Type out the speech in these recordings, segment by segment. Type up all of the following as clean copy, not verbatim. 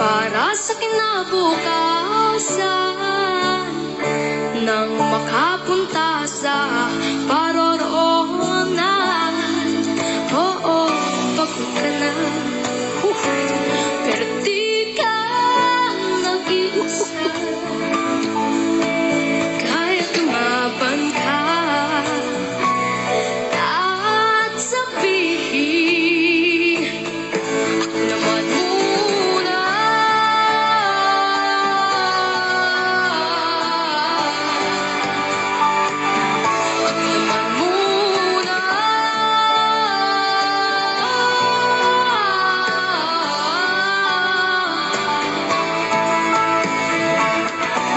para sa kinabukasan, nang makapunta sa paroroonan. Oo, pagod ka na, pero di ka nag-iisa. Kahit lumaban ka at sabihin, ako naman muna. Ako naman muna.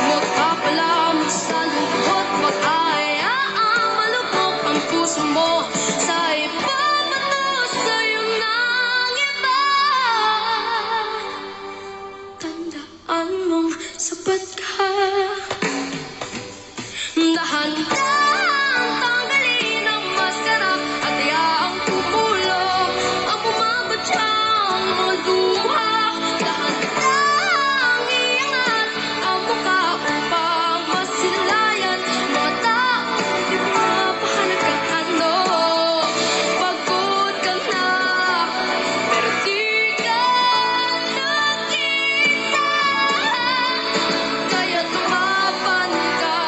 Magpapalamig sa lungkot, mag-aayaang malubog ang puso mo sa iba, mato sa'yo ng iba. Tandaan mong sapat ka, dahan-dahang tanggalin ang maskara at hayaang tumulong ang bumabadyang mga luha. Dahan-dahang iangat ang mukha upang masilayan mga taong di mapahalagahan. Pagod ka na, pero di ka nag-iisa. Kaya't lumaban ka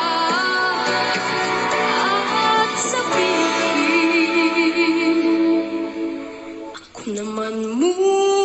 at sabihin, ako naman muna.